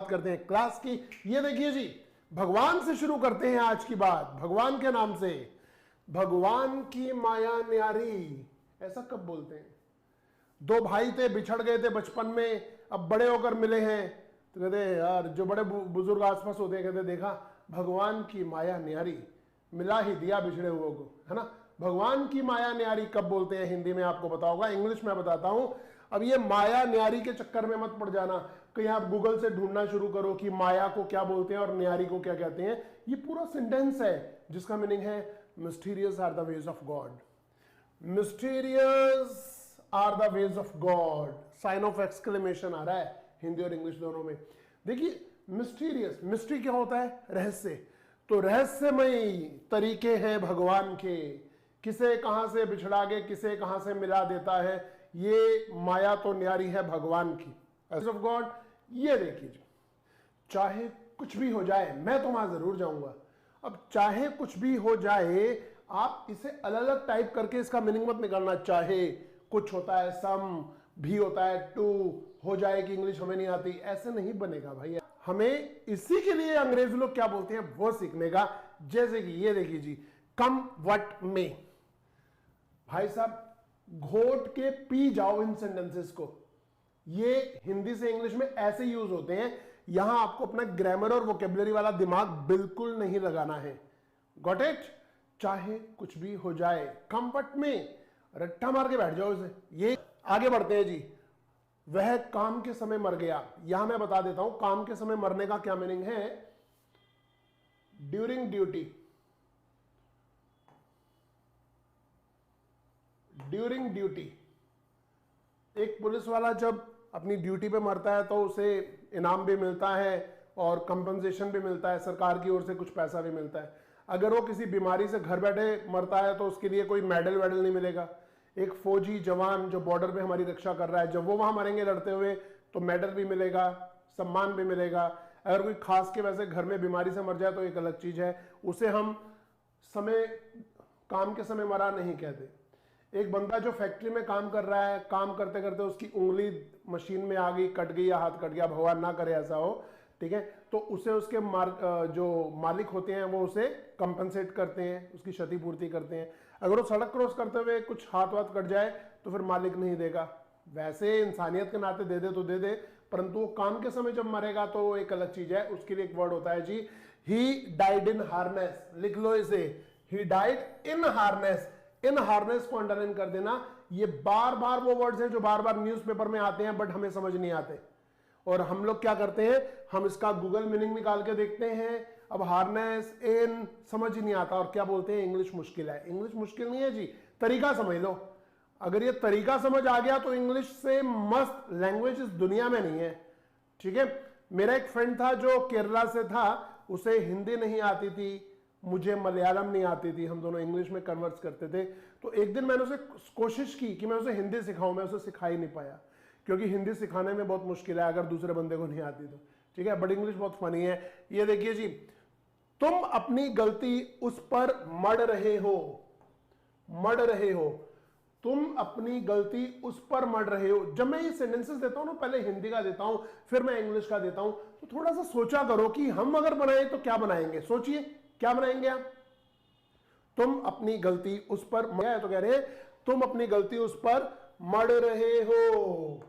करते हैं क्लास की। ये देखिए जी, भगवान से शुरू करते हैं आज की बात। भगवान के नाम से, भगवान की माया न्यारी, ऐसा कब बोलते हैं? दो भाई थे, बिछड़ गए थे बचपन में, अब बड़े होकर मिले हैं तो कहते हैं यार, जो बड़े बुजुर्ग आसपास होते हैं कहते देखा भगवान की माया न्यारी, मिला ही दिया बिछड़े हुए को, है ना। भगवान की माया न्यारी कब बोलते हैं हिंदी में आपको पता होगा, इंग्लिश में बताता हूं। अब ये माया न्यारी के चक्कर में मत पड़ जाना, कहीं आप गूगल से ढूंढना शुरू करो कि माया को क्या बोलते हैं और न्यारी को क्या कहते हैं। ये पूरा सेंटेंस है जिसका मीनिंग है mysterious are the ways of God. Mysterious are the ways of God, sign of exclamation आ रहा है हिंदी और इंग्लिश दोनों में। देखिए मिस्टीरियस, मिस्ट्री क्या होता है? रहस्य। तो रहस्यमयी तरीके हैं भगवान के, किसे कहां से बिछड़ा के किसे कहां से मिला देता है। ये माया तो न्यारी है भगवान की, ऑफ गॉड। ये देखिए, चाहे कुछ भी हो जाए मैं तो वहां जरूर जाऊंगा। अब चाहे कुछ भी हो जाए, आप इसे अलग अलग टाइप करके इसका मीनिंग मत निकालना। चाहे कुछ होता है सम, भी होता है टू, हो जाए कि इंग्लिश हमें नहीं आती, ऐसे नहीं बनेगा भाई। हमें इसी के लिए अंग्रेज लोग क्या बोलते हैं वो सीखने का। जैसे कि ये देखिए जी, कम वट में, भाई साहब घोट के पी जाओ इन सेंटेंसेस को। ये हिंदी से इंग्लिश में ऐसे यूज होते हैं। यहां आपको अपना ग्रामर और वोकेबुलरी वाला दिमाग बिल्कुल नहीं लगाना है। Got it? चाहे कुछ भी हो जाए, कंफर्ट में रट्टा मार के बैठ जाओ इसे। ये आगे बढ़ते हैं जी, वह काम के समय मर गया। यहां मैं बता देता हूं काम के समय मरने का क्या मीनिंग है। During duty, during duty. एक पुलिस वाला जब अपनी ड्यूटी पे मरता है तो उसे इनाम भी मिलता है और कंपनसेशन भी मिलता है, सरकार की ओर से कुछ पैसा भी मिलता है। अगर वो किसी बीमारी से घर बैठे मरता है तो उसके लिए कोई मेडल वेडल नहीं मिलेगा। एक फौजी जवान जो बॉर्डर पे हमारी रक्षा कर रहा है, जब वो वहां मरेंगे लड़ते हुए तो मेडल भी मिलेगा, सम्मान भी मिलेगा। अगर कोई खास के वैसे घर में बीमारी से मर जाए तो एक अलग चीज है, उसे हम काम के समय मरा नहीं कहते। एक बंदा जो फैक्ट्री में काम कर रहा है, काम करते करते उसकी उंगली मशीन में आ गई, कट गई या हाथ कट गया, भगवान ना करे ऐसा हो, ठीक है, तो उसे उसके जो मालिक होते हैं वो उसे कंपनसेट करते हैं, उसकी क्षतिपूर्ति करते हैं। अगर वो सड़क क्रॉस करते हुए कुछ हाथ वाथ कट जाए तो फिर मालिक नहीं देगा। वैसे इंसानियत के नाते दे दे तो दे दे, परंतु वो काम के समय जब मरेगा तो एक अलग चीज है। उसके लिए एक वर्ड होता है जी, ही डाइड इन हार्नेस। लिख लो इसे, he died in harness. In harness को अंडरलाइन कर देना। ये बार बार वो वर्ड्स हैं जो बार बार न्यूज़पेपर में आते हैं बट हमें समझ नहीं आते, और हम लोग क्या करते हैं, हम इसका गूगल मीनिंग निकाल के देखते हैं। अब हार्नेस इन समझ ही नहीं आता और क्या बोलते हैं इंग्लिश मुश्किल है। इंग्लिश मुश्किल नहीं है जी, तरीका समझ लो। अगर ये तरीका समझ आ गया तो इंग्लिश से मस्त लैंग्वेज इस दुनिया में नहीं है, ठीक है। मेरा एक फ्रेंड था जो केरला से था, उसे हिंदी नहीं आती थी, मुझे मलयालम नहीं आती थी, हम दोनों इंग्लिश में कन्वर्स करते थे। तो एक दिन मैंने उसे कोशिश की कि मैं उसे हिंदी सिखाऊं, मैं उसे सिखा ही नहीं पाया, क्योंकि हिंदी सिखाने में बहुत मुश्किल है अगर दूसरे बंदे को नहीं आती तो, ठीक है। बट इंग्लिश बहुत फनी है। ये देखिए जी, तुम अपनी गलती उस पर मढ़ रहे हो, मढ़ रहे हो, तुम अपनी गलती उस पर मढ़ रहे हो। जब मैं ये सेंटेंसेस देता हूं ना, पहले हिंदी का देता हूं फिर मैं इंग्लिश का देता हूं, तो थोड़ा सा सोचा करो कि हम अगर बनाए तो क्या बनाएंगे। सोचिए क्या बनाएंगे आप। तुम अपनी गलती उस पर, तो कह रहे तुम अपनी गलती उस पर मढ़ रहे हो।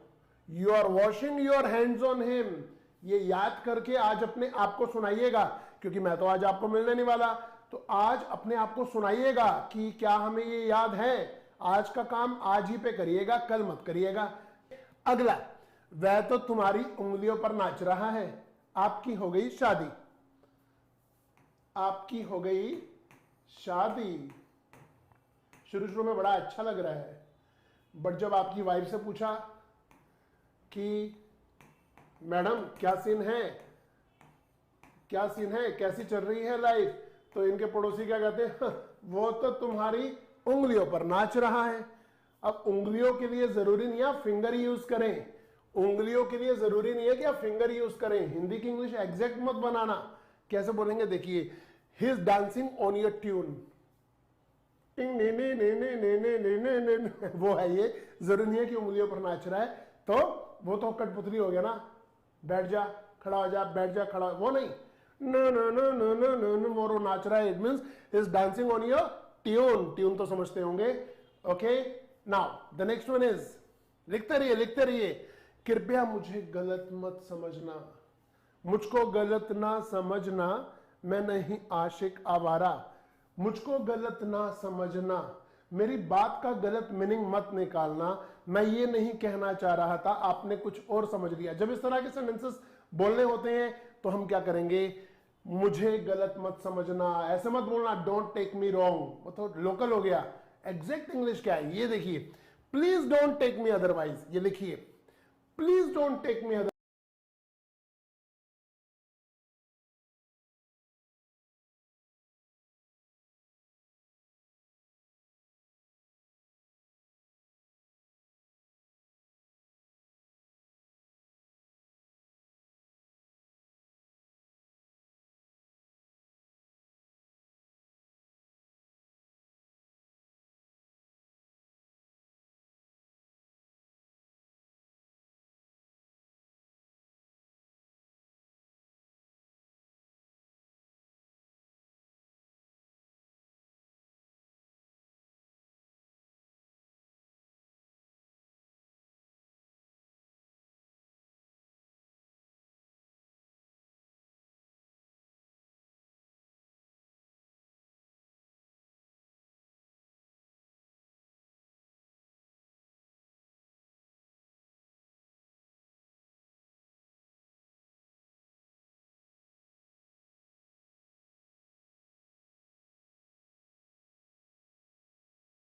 You are washing your hands on him. ये याद करके आज अपने आप को सुनाइएगा, क्योंकि मैं तो आज आपको मिलने नहीं वाला, तो आज अपने आप को सुनाइएगा कि क्या हमें ये याद है। आज का काम आज ही पे करिएगा, कल मत करिएगा। अगला, वह तो तुम्हारी उंगलियों पर नाच रहा है। आपकी हो गई शादी, आपकी हो गई शादी। शुरू शुरू में बड़ा अच्छा लग रहा है, बट जब आपकी वाइफ से पूछा कि मैडम क्या सीन है, क्या सीन है, कैसी चल रही है लाइफ, तो इनके पड़ोसी क्या कहते हैं, वो तो तुम्हारी उंगलियों पर नाच रहा है। अब उंगलियों के लिए जरूरी नहीं है आप फिंगर यूज करें, उंगलियों के लिए जरूरी नहीं है कि आप फिंगर यूज करें। हिंदी की इंग्लिश एग्जैक्ट मत बनाना। कैसे बोलेंगे देखिए, he is dancing on your tune, वो है ये। जरूरी नहीं है कि उंगलियों पर नाच रहा है, तो वो तो कठपुतली हो गया ना, बैठ जा, खड़ा हो जा, बैठ जा, खड़ा, वो नहीं, no no no no no no no, वो नाच रहा है, it means is dancing on your tune. Tune तो समझते होंगे। Okay, now the next one is, लिखते रहिए लिखते रहिए, कृपया मुझे गलत मत समझना, मुझको गलत ना समझना, मैं नहीं आशिक आवारा, मुझको गलत ना समझना, मेरी बात का गलत मीनिंग मत निकालना, मैं ये नहीं कहना चाह रहा था, आपने कुछ और समझ लिया। जब इस तरह के सेंटेंसेस बोलने होते हैं तो हम क्या करेंगे, मुझे गलत मत समझना, ऐसे मत बोलना, डोंट टेक मी रॉन्ग, वो तो लोकल हो गया। एग्जैक्ट इंग्लिश क्या है ये देखिए, please don't take me otherwise, ये लिखिए, please don't take me otherwise.